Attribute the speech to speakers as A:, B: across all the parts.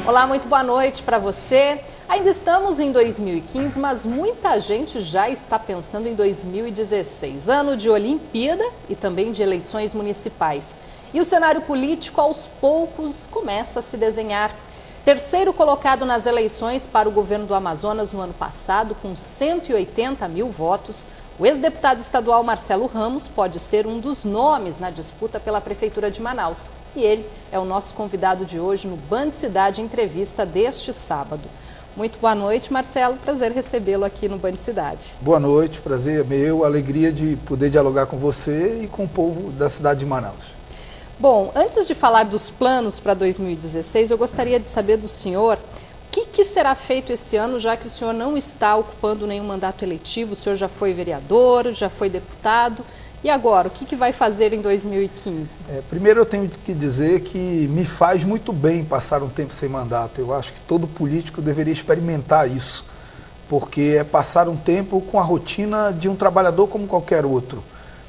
A: Olá, muito boa noite para você. Ainda estamos em 2015, mas muita gente já está pensando em 2016, ano de Olimpíada e também de eleições municipais. E o cenário político, aos poucos, começa a se desenhar. Terceiro colocado nas eleições para o governo do Amazonas no ano passado, com 180 mil votos, o ex-deputado estadual Marcelo Ramos pode ser um dos nomes na disputa pela Prefeitura de Manaus. E ele é o nosso convidado de hoje no Band Cidade Entrevista deste sábado. Muito boa noite, Marcelo. Prazer recebê-lo aqui no Band Cidade.
B: Boa noite, prazer é meu. Alegria de poder dialogar com você e com o povo da cidade de Manaus.
A: Bom, antes de falar dos planos para 2016, eu gostaria de saber do senhor o que será feito esse ano, já que o senhor não está ocupando nenhum mandato eletivo, o senhor já foi vereador, já foi deputado, e agora, o que vai fazer em 2015?
B: Primeiro eu tenho que dizer que me faz muito bem passar um tempo sem mandato. Eu acho que todo político deveria experimentar isso, porque é passar um tempo com a rotina de um trabalhador como qualquer outro,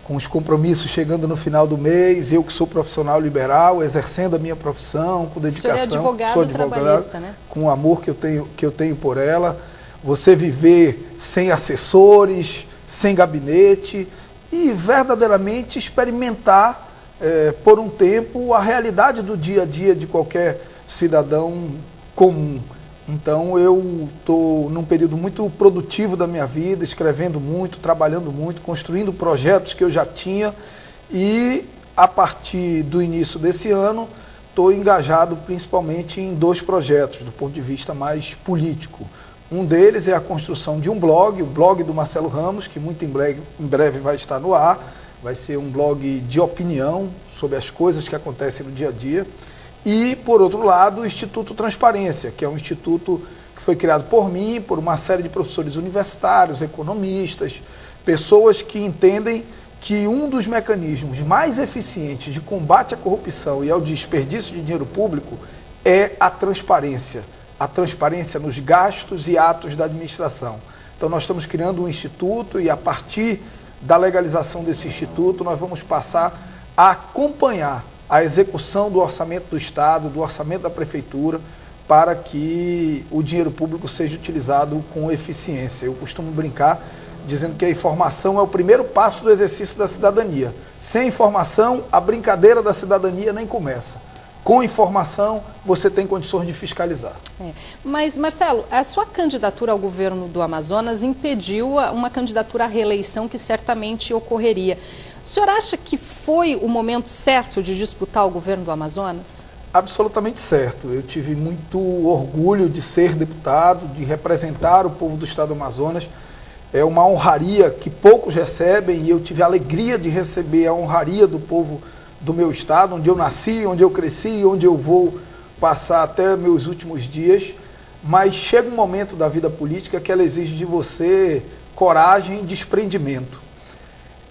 B: com os compromissos chegando no final do mês, eu que sou profissional liberal, exercendo a minha profissão, com dedicação.
A: O senhor é advogado, sou advogado trabalhista, né?
B: Com o amor que eu tenho por ela. Você viver sem assessores, sem gabinete e verdadeiramente experimentar por um tempo a realidade do dia a dia de qualquer cidadão comum. Então eu estou num período muito produtivo da minha vida, escrevendo muito, trabalhando muito, construindo projetos que eu já tinha e a partir do início desse ano estou engajado principalmente em dois projetos do ponto de vista mais político. Um deles é a construção de um blog, o blog do Marcelo Ramos, que muito em breve vai estar no ar, vai ser um blog de opinião sobre as coisas que acontecem no dia a dia. E, por outro lado, o Instituto Transparência, que é um instituto que foi criado por mim, por uma série de professores universitários, economistas, pessoas que entendem que um dos mecanismos mais eficientes de combate à corrupção e ao desperdício de dinheiro público é a transparência nos gastos e atos da administração. Então, nós estamos criando um instituto e, a partir da legalização desse instituto, nós vamos passar a acompanhar a execução do orçamento do Estado, do orçamento da Prefeitura, para que o dinheiro público seja utilizado com eficiência. Eu costumo brincar dizendo que a informação é o primeiro passo do exercício da cidadania. Sem informação, a brincadeira da cidadania nem começa. Com informação, você tem condições de fiscalizar.
A: Mas, Marcelo, a sua candidatura ao governo do Amazonas impediu uma candidatura à reeleição que certamente ocorreria. O senhor acha que foi o momento certo de disputar o governo do Amazonas?
B: Absolutamente certo. Eu tive muito orgulho de ser deputado, de representar o povo do estado do Amazonas. É uma honraria que poucos recebem e eu tive a alegria de receber a honraria do povo do meu estado, onde eu nasci, onde eu cresci, onde eu vou passar até meus últimos dias. Mas chega um momento da vida política que ela exige de você coragem e desprendimento.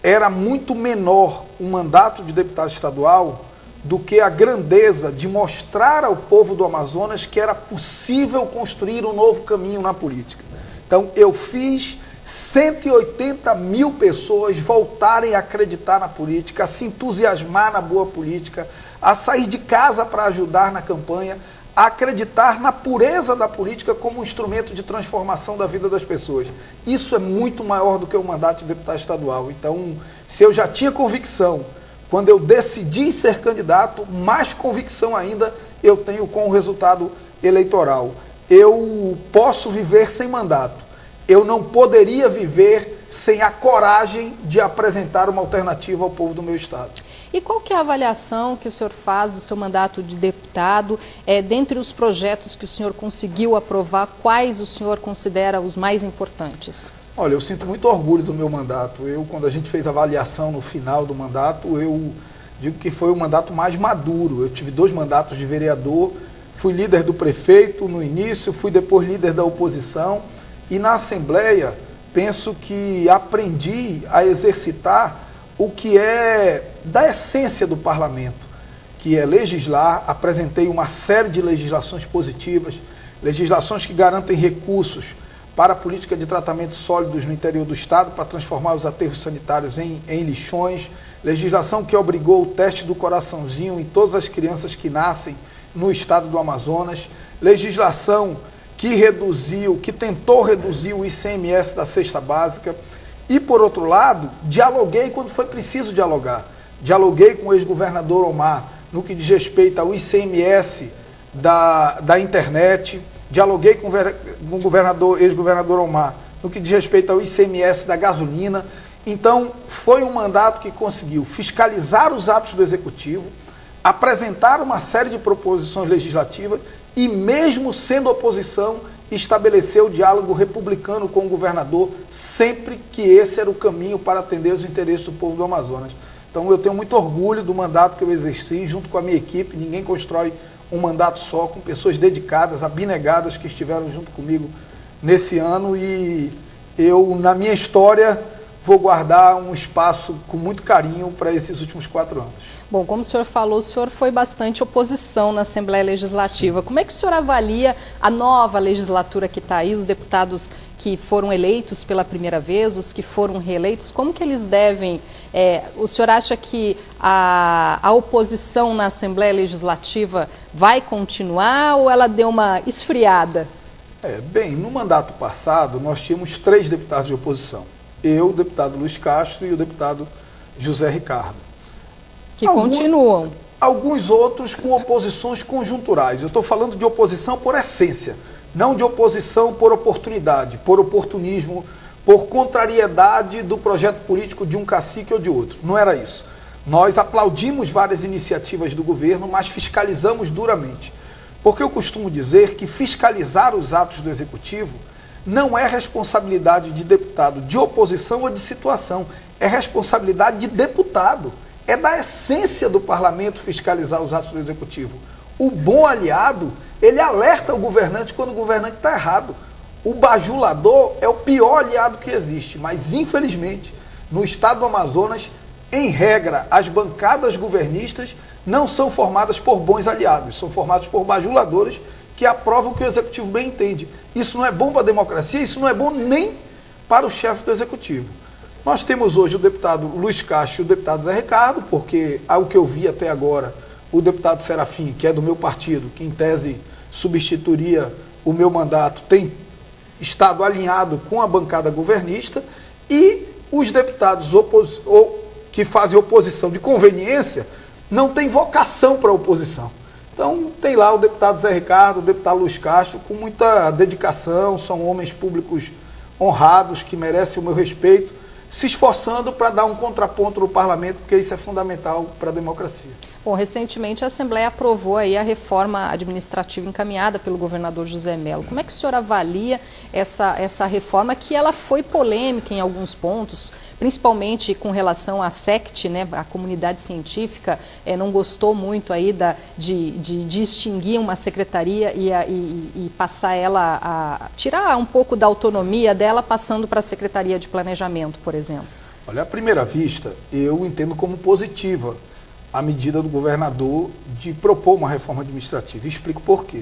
B: Era muito menor um mandato de deputado estadual do que a grandeza de mostrar ao povo do Amazonas que era possível construir um novo caminho na política. Então, eu fiz 180 mil pessoas voltarem a acreditar na política, a se entusiasmar na boa política, a sair de casa para ajudar na campanha, a acreditar na pureza da política como um instrumento de transformação da vida das pessoas. Isso é muito maior do que o mandato de deputado estadual. Então, se eu já tinha convicção, quando eu decidi ser candidato, mais convicção ainda eu tenho com o resultado eleitoral. Eu posso viver sem mandato. Eu não poderia viver sem a coragem de apresentar uma alternativa ao povo do meu estado.
A: E qual que é a avaliação que o senhor faz do seu mandato de deputado? Dentre os projetos que o senhor conseguiu aprovar, quais o senhor considera os mais importantes?
B: Olha, eu sinto muito orgulho do meu mandato. Quando a gente fez a avaliação no final do mandato, eu digo que foi o mandato mais maduro. Eu tive 2 mandatos de vereador, fui líder do prefeito no início, fui depois líder da oposição e na Assembleia penso que aprendi a exercitar o que é da essência do parlamento, que é legislar. Apresentei uma série de legislações positivas, legislações que garantem recursos para a política de tratamento sólidos no interior do estado, para transformar os aterros sanitários em lixões, legislação que obrigou o teste do coraçãozinho em todas as crianças que nascem no estado do Amazonas, legislação que tentou reduzir o ICMS da cesta básica. E, por outro lado, dialoguei quando foi preciso dialogar. Dialoguei com o ex-governador Omar no que diz respeito ao ICMS da internet. Dialoguei com o ex-governador Omar no que diz respeito ao ICMS da gasolina. Então, foi um mandato que conseguiu fiscalizar os atos do Executivo, apresentar uma série de proposições legislativas e, mesmo sendo oposição, estabeleceu o diálogo republicano com o governador, sempre que esse era o caminho para atender os interesses do povo do Amazonas. Então, eu tenho muito orgulho do mandato que eu exerci junto com a minha equipe. Ninguém constrói um mandato só, com pessoas dedicadas, abnegadas, que estiveram junto comigo nesse ano, e eu, na minha história, vou guardar um espaço com muito carinho para esses últimos 4 anos.
A: Bom, como o senhor falou, o senhor foi bastante oposição na Assembleia Legislativa. Sim. Como é que o senhor avalia a nova legislatura que está aí, os deputados que foram eleitos pela primeira vez, os que foram reeleitos, como que eles devem... o senhor acha que a oposição na Assembleia Legislativa vai continuar ou ela deu uma esfriada?
B: Bem, no mandato passado nós tínhamos 3 deputados de oposição. Eu, o deputado Luiz Castro e o deputado José Ricardo.
A: Que continuam.
B: Alguns outros com oposições conjunturais. Eu estou falando de oposição por essência, não de oposição por oportunidade, por oportunismo, por contrariedade do projeto político de um cacique ou de outro. Não era isso. Nós aplaudimos várias iniciativas do governo, mas fiscalizamos duramente. Porque eu costumo dizer que fiscalizar os atos do Executivo não é responsabilidade de deputado de oposição ou de situação, é responsabilidade de deputado. É da essência do parlamento fiscalizar os atos do Executivo. O bom aliado, ele alerta o governante quando o governante está errado. O bajulador é o pior aliado que existe, mas infelizmente, no estado do Amazonas, em regra, as bancadas governistas não são formadas por bons aliados, são formadas por bajuladores que aprovam o que o Executivo bem entende. Isso não é bom para a democracia, isso não é bom nem para o chefe do Executivo. Nós temos hoje o deputado Luiz Castro e o deputado Zé Ricardo, porque, ao que eu vi até agora, o deputado Serafim, que é do meu partido, que em tese substituiria o meu mandato, tem estado alinhado com a bancada governista, e os deputados que fazem oposição de conveniência não têm vocação para a oposição. Então, tem lá o deputado Zé Ricardo, o deputado Luiz Castro, com muita dedicação, são homens públicos honrados, que merecem o meu respeito, se esforçando para dar um contraponto no parlamento, porque isso é fundamental para a democracia.
A: Bom, recentemente a Assembleia aprovou aí a reforma administrativa encaminhada pelo governador José Mello. Como é que o senhor avalia essa reforma, que ela foi polêmica em alguns pontos, principalmente com relação à SECT, né? A comunidade científica não gostou muito aí de extinguir uma secretaria e passar ela a tirar um pouco da autonomia dela, passando para a Secretaria de Planejamento, por exemplo?
B: Olha, à primeira vista, eu entendo como positiva a medida do governador de propor uma reforma administrativa. E explico por quê.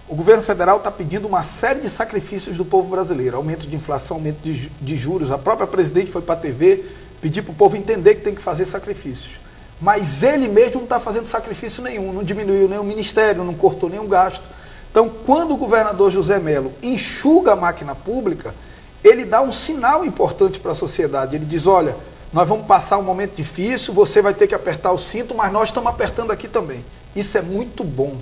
B: O governo federal está pedindo uma série de sacrifícios do povo brasileiro, aumento de inflação, aumento de juros. A própria presidente foi para a TV pedir para o povo entender que tem que fazer sacrifícios. Mas ele mesmo não está fazendo sacrifício nenhum, não diminuiu nenhum ministério, não cortou nenhum gasto. Então, quando o governador José Mello enxuga a máquina pública, ele dá um sinal importante para a sociedade. Ele diz, olha, nós vamos passar um momento difícil, você vai ter que apertar o cinto, mas nós estamos apertando aqui também. Isso é muito bom.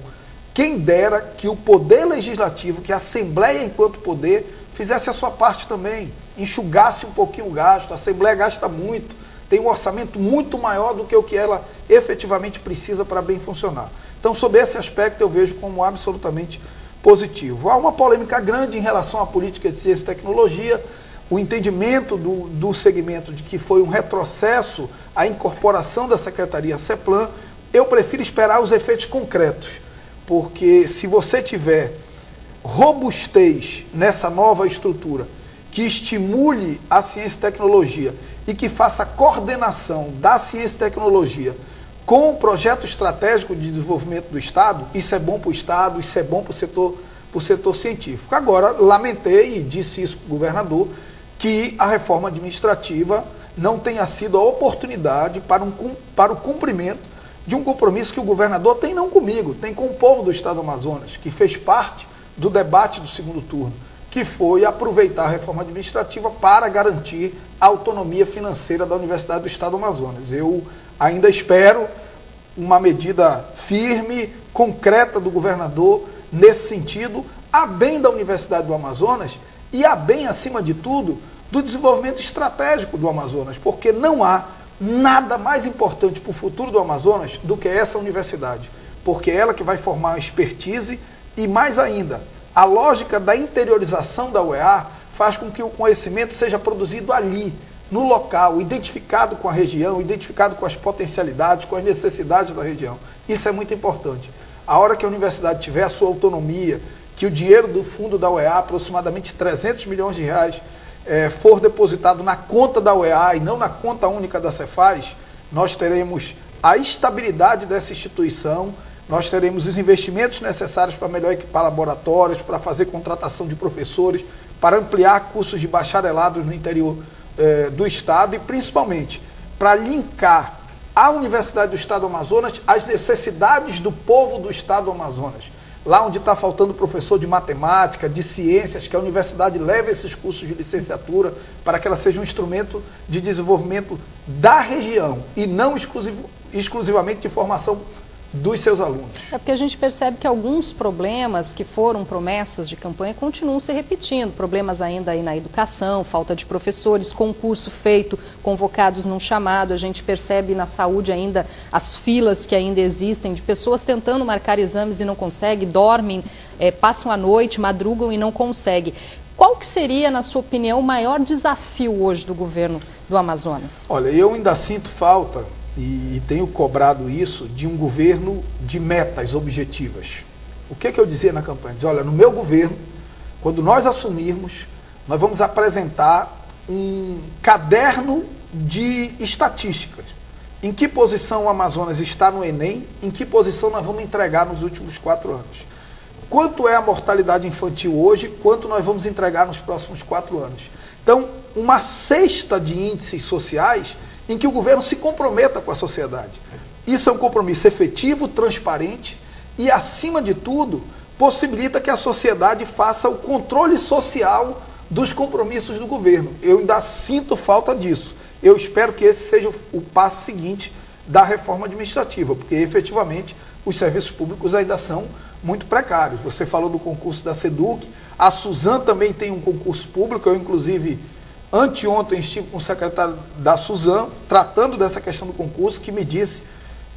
B: Quem dera que o poder legislativo, que a Assembleia enquanto poder, fizesse a sua parte também, enxugasse um pouquinho o gasto. A Assembleia gasta muito, tem um orçamento muito maior do que o que ela efetivamente precisa para bem funcionar. Então, sob esse aspecto, eu vejo como absolutamente positivo. Há uma polêmica grande em relação à política de ciência e tecnologia, o entendimento do segmento de que foi um retrocesso a incorporação da Secretaria CEPLAN. Eu prefiro esperar os efeitos concretos, porque se você tiver robustez nessa nova estrutura, que estimule a ciência e tecnologia e que faça a coordenação da ciência e tecnologia com o projeto estratégico de desenvolvimento do Estado, isso é bom para o Estado, isso é bom para o setor científico. Agora, lamentei e disse isso para o governador, que a reforma administrativa não tenha sido a oportunidade para o cumprimento de um compromisso que o governador tem não comigo, tem com o povo do estado do Amazonas, que fez parte do debate do segundo turno, que foi aproveitar a reforma administrativa para garantir a autonomia financeira da Universidade do Estado do Amazonas. Eu ainda espero uma medida firme, concreta do governador nesse sentido, a bem da Universidade do Amazonas e a bem, acima de tudo, do desenvolvimento estratégico do Amazonas, porque não há nada mais importante para o futuro do Amazonas do que essa universidade, porque é ela que vai formar a expertise e, mais ainda, a lógica da interiorização da UEA faz com que o conhecimento seja produzido ali, no local, identificado com a região, identificado com as potencialidades, com as necessidades da região. Isso é muito importante. A hora que a universidade tiver a sua autonomia, que o dinheiro do fundo da UEA, aproximadamente 300 milhões de reais, for depositado na conta da UEA e não na conta única da Cefaz, nós teremos a estabilidade dessa instituição, nós teremos os investimentos necessários para melhor equipar laboratórios, para fazer contratação de professores, para ampliar cursos de bacharelados no interior do Estado e, principalmente, para linkar a Universidade do Estado do Amazonas às necessidades do povo do Estado do Amazonas. Lá onde está faltando professor de matemática, de ciências, que a universidade leve esses cursos de licenciatura para que ela seja um instrumento de desenvolvimento da região e não exclusivamente de formação dos seus alunos.
A: É porque a gente percebe que alguns problemas que foram promessas de campanha continuam se repetindo. Problemas ainda aí na educação, falta de professores, concurso feito, convocados num chamado. A gente percebe na saúde ainda as filas que ainda existem de pessoas tentando marcar exames e não conseguem, dormem, passam a noite, madrugam e não conseguem. Qual que seria, na sua opinião, o maior desafio hoje do governo do Amazonas?
B: Olha, eu ainda sinto falta e tenho cobrado isso de um governo de metas objetivas. O que eu dizia na campanha? Dizia, olha, no meu governo, quando nós assumirmos, nós vamos apresentar um caderno de estatísticas. Em que posição o Amazonas está no Enem, em que posição nós vamos entregar nos últimos 4 anos. Quanto é a mortalidade infantil hoje, quanto nós vamos entregar nos próximos 4 anos. Então, uma cesta de índices sociais em que o governo se comprometa com a sociedade. Isso é um compromisso efetivo, transparente e, acima de tudo, possibilita que a sociedade faça o controle social dos compromissos do governo. Eu ainda sinto falta disso. Eu espero que esse seja o passo seguinte da reforma administrativa, porque efetivamente os serviços públicos ainda são muito precários. Você falou do concurso da SEDUC, a Suzan também tem um concurso público, eu inclusive anteontem estive com o secretário da Suzan, tratando dessa questão do concurso, que me disse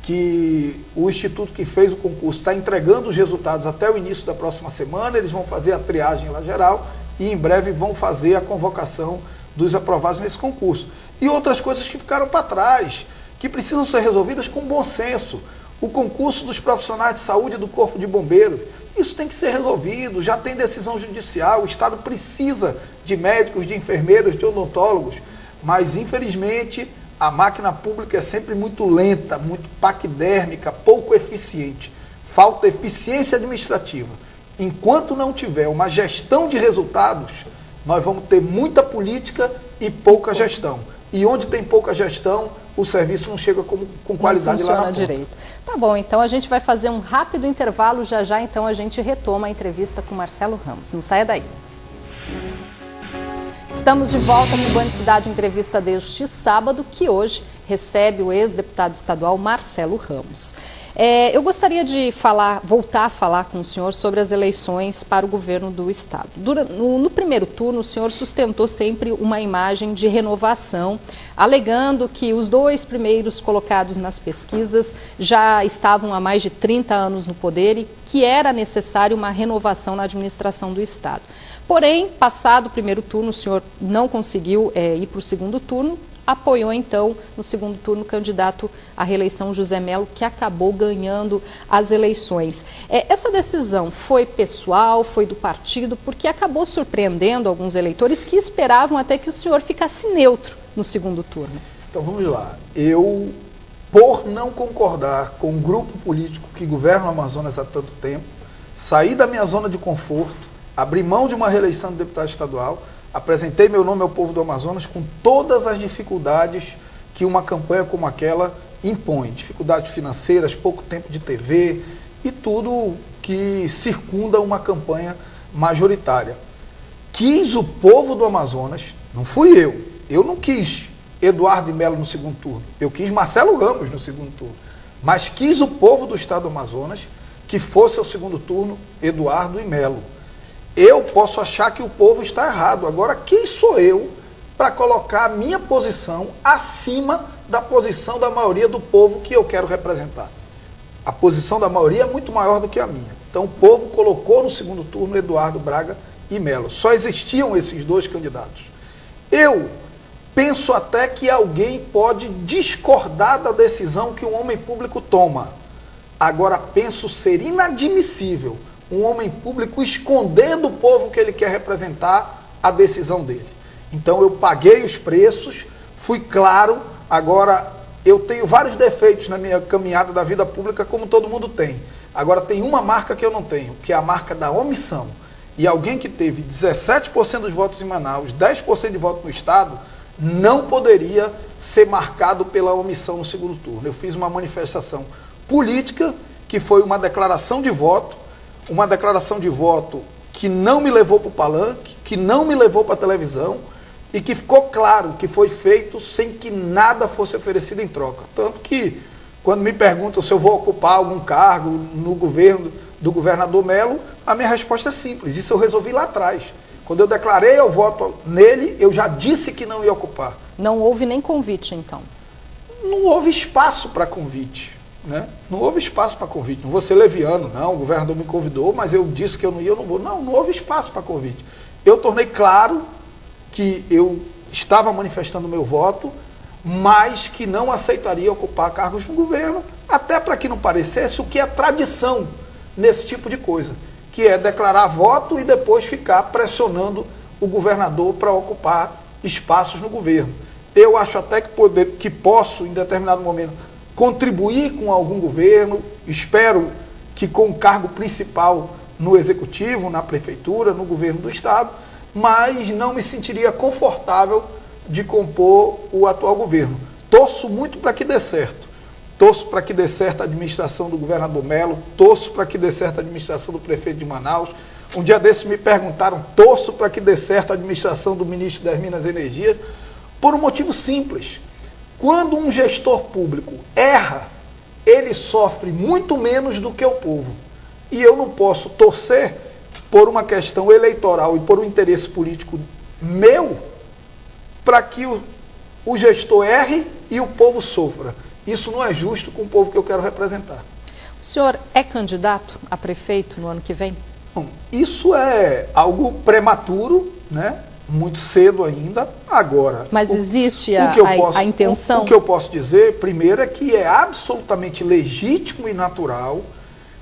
B: que o instituto que fez o concurso está entregando os resultados até o início da próxima semana, eles vão fazer a triagem lá geral e em breve vão fazer a convocação dos aprovados nesse concurso. E outras coisas que ficaram para trás, que precisam ser resolvidas com bom senso. O concurso dos profissionais de saúde do Corpo de Bombeiros, isso tem que ser resolvido, já tem decisão judicial, o Estado precisa de médicos, de enfermeiros, de odontólogos, mas infelizmente a máquina pública é sempre muito lenta, muito paquidérmica, pouco eficiente, falta eficiência administrativa. Enquanto não tiver uma gestão de resultados, nós vamos ter muita política e pouca gestão. E onde tem pouca gestão, o serviço não chega com qualidade lá na ponta.
A: Direito. Tá bom, então a gente vai fazer um rápido intervalo, já então a gente retoma a entrevista com Marcelo Ramos. Não saia daí. Estamos de volta no Band Cidade Entrevista deste sábado, que hoje recebe o ex-deputado estadual Marcelo Ramos. Eu gostaria de voltar a falar com o senhor sobre as eleições para o governo do estado. No primeiro turno, o senhor sustentou sempre uma imagem de renovação, alegando que os 2 primeiros colocados nas pesquisas já estavam há mais de 30 anos no poder e que era necessário uma renovação na administração do estado. Porém, passado o primeiro turno, o senhor não conseguiu ir para o segundo turno, apoiou então no segundo turno o candidato à reeleição José Melo, que acabou ganhando as eleições. Essa decisão foi pessoal, foi do partido, porque acabou surpreendendo alguns eleitores que esperavam até que o senhor ficasse neutro no segundo turno.
B: Então vamos lá. Eu, por não concordar com o grupo político que governa o Amazonas há tanto tempo, saí da minha zona de conforto, abri mão de uma reeleição de deputado estadual, apresentei meu nome ao povo do Amazonas com todas as dificuldades que uma campanha como aquela impõe dificuldades financeiras, pouco tempo de TV e tudo que circunda uma campanha majoritária. Quis o povo do Amazonas, não fui eu não quis Eduardo de Mello no segundo turno, eu quis Marcelo Ramos no segundo turno, mas quis o povo do estado do Amazonas que fosse ao segundo turno Eduardo e Mello. Eu posso achar que o povo está errado, agora quem sou eu para colocar a minha posição acima da posição da maioria do povo que eu quero representar? A posição da maioria é muito maior do que a minha. Então o povo colocou no segundo turno Eduardo Braga e Mello. Só existiam esses dois candidatos. Eu penso até que alguém pode discordar da decisão que um homem público toma. Agora penso ser inadmissível um homem público esconder do povo que ele quer representar a decisão dele. Então eu paguei os preços, fui claro. Agora eu tenho vários defeitos na minha caminhada da vida pública, como todo mundo tem. Agora tem uma marca que eu não tenho, que é a marca da omissão. E alguém que teve 17% dos votos em Manaus, 10% de voto no estado, não poderia ser marcado pela omissão no segundo turno. Eu fiz uma manifestação política, que foi uma declaração de voto que não me levou para o palanque, que não me levou para a televisão, e que ficou claro que foi feito sem que nada fosse oferecido em troca. Tanto que, quando me perguntam se eu vou ocupar algum cargo no governo do governador Mello, a minha resposta é simples, isso eu resolvi lá atrás. Quando eu declarei o voto nele, eu já disse que não ia ocupar.
A: Não houve nem convite, então?
B: Não houve espaço para convite, né? Não houve espaço para convite. Não vou ser leviano, não, o governador me convidou, mas eu disse que eu não ia, eu não vou. Não houve espaço para convite. Eu tornei claro que eu estava manifestando o meu voto, mas que não aceitaria ocupar cargos no governo, até para que não parecesse o que é tradição nesse tipo de coisa, que é declarar voto e depois ficar pressionando o governador para ocupar espaços no governo. Eu acho até que posso, em determinado momento, contribuir com algum governo, espero que com o cargo principal no executivo, na prefeitura, no governo do estado, mas não me sentiria confortável de compor o atual governo. Torço muito para que dê certo. Torço para que dê certo a administração do governador Mello, torço para que dê certo a administração do prefeito de Manaus. Um dia desses me perguntaram, torço para que dê certo a administração do ministro das Minas e Energia, por um motivo simples. Quando um gestor público erra, ele sofre muito menos do que o povo. E eu não posso torcer por uma questão eleitoral e por um interesse político meu, para que o gestor erre e o povo sofra. Isso não é justo com o povo que eu quero representar.
A: O senhor é candidato a prefeito no ano que vem?
B: Bom, isso é algo prematuro, né? Muito cedo ainda. Agora,
A: mas existe a intenção?
B: O que eu posso dizer, primeiro, é que é absolutamente legítimo e natural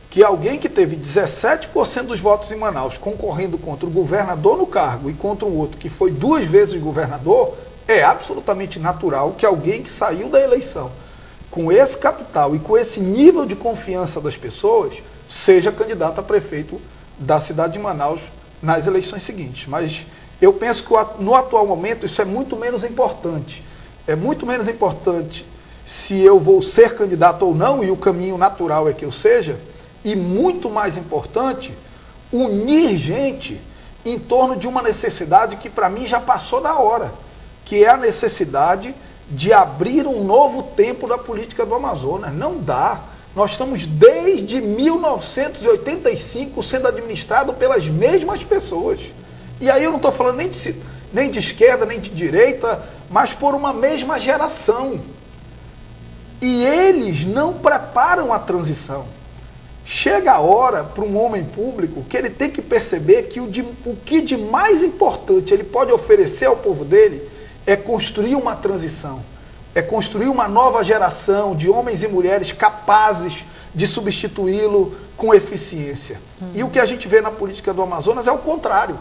B: que alguém que teve 17% dos votos em Manaus concorrendo contra o governador no cargo e contra um outro que foi 2 vezes governador, é absolutamente natural que alguém que saiu da eleição com esse capital e com esse nível de confiança das pessoas seja candidato a prefeito da cidade de Manaus nas eleições seguintes. Mas eu penso que no atual momento isso é muito menos importante. É muito menos importante se eu vou ser candidato ou não, e o caminho natural é que eu seja, e muito mais importante, unir gente em torno de uma necessidade que para mim já passou da hora, que é a necessidade de abrir um novo tempo da política do Amazonas. Não dá. Nós estamos desde 1985 sendo administrado pelas mesmas pessoas. E aí eu não estou falando nem de esquerda, nem de direita, mas por uma mesma geração. E eles não preparam a transição. Chega a hora para um homem público que ele tem que perceber que o que de mais importante ele pode oferecer ao povo dele é construir uma transição, é construir uma nova geração de homens e mulheres capazes de substituí-lo com eficiência. E o que a gente vê na política do Amazonas é o contrário.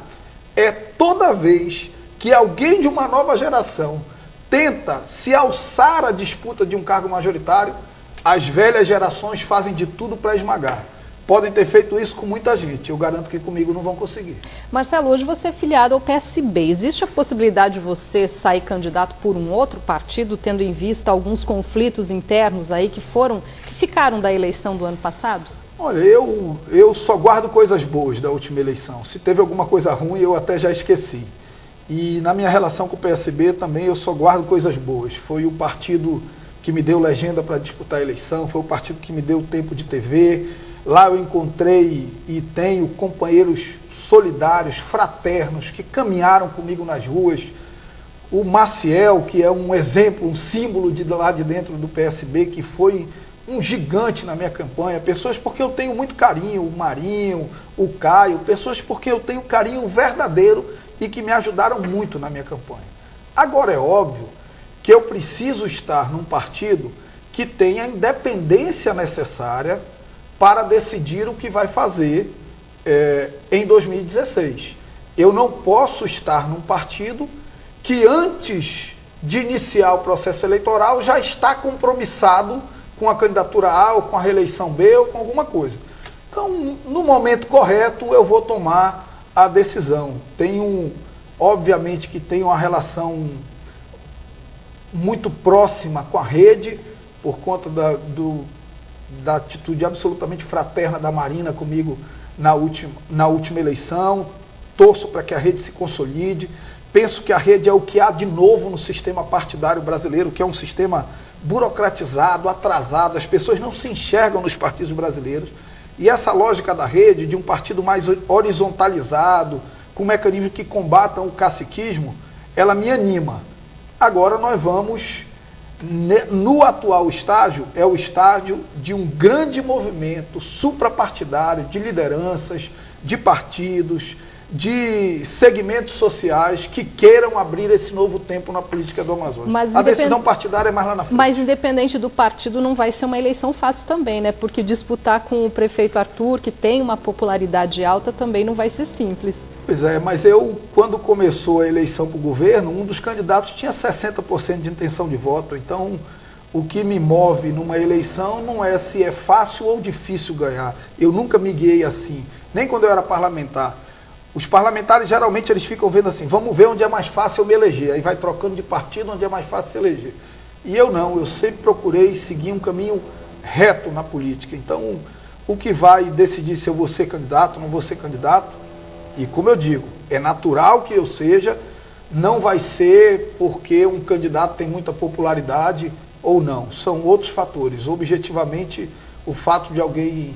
B: É toda vez que alguém de uma nova geração tenta se alçar à disputa de um cargo majoritário, as velhas gerações fazem de tudo para esmagar. podem ter feito isso com muita gente. Eu garanto que comigo não vão conseguir.
A: Marcelo, hoje você é filiado ao PSB. Existe a possibilidade de você sair candidato por um outro partido, tendo em vista alguns conflitos internos aí que ficaram da eleição do ano passado?
B: Olha, eu só guardo coisas boas da última eleição. Se teve alguma coisa ruim, eu até já esqueci. E na minha relação com o PSB também eu só guardo coisas boas. Foi o partido que me deu legenda para disputar a eleição, foi o partido que me deu tempo de TV. Lá eu encontrei e tenho companheiros solidários, fraternos, que caminharam comigo nas ruas. O Maciel, que é um exemplo, um símbolo de lá de dentro do PSB, que foi um gigante na minha campanha. Pessoas porque eu tenho muito carinho, o Marinho, o Caio, pessoas porque eu tenho carinho verdadeiro e que me ajudaram muito na minha campanha. Agora é óbvio que eu preciso estar num partido que tenha a independência necessária para decidir o que vai fazer em 2016. Eu não posso estar num partido que antes de iniciar o processo eleitoral já está compromissado com a candidatura A ou com a reeleição B ou com alguma coisa. Então, no momento correto, eu vou tomar a decisão. Obviamente que tenho uma relação muito próxima com a rede, por conta da atitude absolutamente fraterna da Marina comigo na última eleição. Torço para que a rede se consolide. Penso que a rede é o que há de novo no sistema partidário brasileiro, que é um sistema burocratizado, atrasado. As pessoas não se enxergam nos partidos brasileiros. E essa lógica da rede, de um partido mais horizontalizado, com mecanismos que combatam o caciquismo, ela me anima. Agora nós vamos, no atual estágio, é o estágio de um grande movimento suprapartidário de lideranças, de partidos, de segmentos sociais que queiram abrir esse novo tempo na política do Amazonas. A decisão partidária é mais lá na frente.
A: Mas independente do partido, não vai ser uma eleição fácil também, né? Porque disputar com o prefeito Arthur, que tem uma popularidade alta, também não vai ser simples.
B: Pois é, mas quando começou a eleição para o governo, um dos candidatos tinha 60% de intenção de voto. Então, o que me move numa eleição não é se é fácil ou difícil ganhar. Eu nunca me guiei assim, nem quando eu era parlamentar. Os parlamentares, geralmente, eles ficam vendo assim, vamos ver onde é mais fácil eu me eleger. Aí vai trocando de partido onde é mais fácil se eleger. E eu não, eu sempre procurei seguir um caminho reto na política. Então, o que vai decidir se eu vou ser candidato, não vou ser candidato, e como eu digo, é natural que eu seja, não vai ser porque um candidato tem muita popularidade ou não. São outros fatores. Objetivamente, o fato de alguém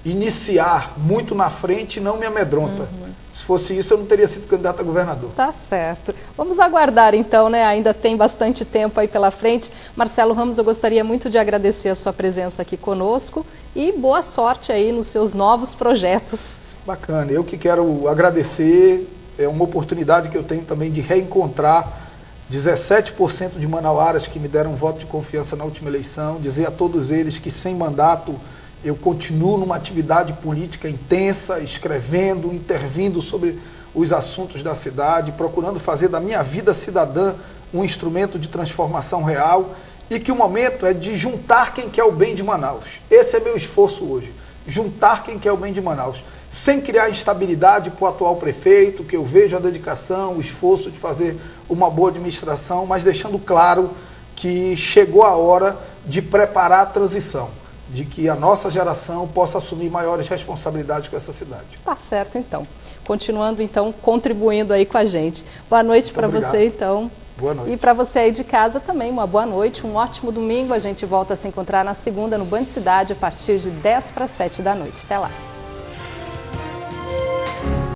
B: iniciar muito na frente não me amedronta. Se fosse isso, eu não teria sido candidato a governador.
A: Tá certo. Vamos aguardar então, né? Ainda tem bastante tempo aí pela frente. Marcelo Ramos, eu gostaria muito de agradecer a sua presença aqui conosco e boa sorte aí nos seus novos projetos.
B: Bacana. Eu que quero agradecer. É uma oportunidade que eu tenho também de reencontrar 17% de manauaras que me deram voto de confiança na última eleição. Dizer a todos eles que sem mandato eu continuo numa atividade política intensa, escrevendo, intervindo sobre os assuntos da cidade, procurando fazer da minha vida cidadã um instrumento de transformação real e que o momento é de juntar quem quer o bem de Manaus. Esse é meu esforço hoje, juntar quem quer o bem de Manaus, sem criar instabilidade para o atual prefeito, que eu vejo a dedicação, o esforço de fazer uma boa administração, mas deixando claro que chegou a hora de preparar a transição, de que a nossa geração possa assumir maiores responsabilidades com essa cidade.
A: Tá certo, então. Continuando, então, contribuindo aí com a gente. Boa noite para você, então.
B: Boa noite.
A: E para você aí de casa também, uma boa noite, um ótimo domingo. A gente volta a se encontrar na segunda no Band Cidade, a partir de 10 para 7 da noite. Até lá.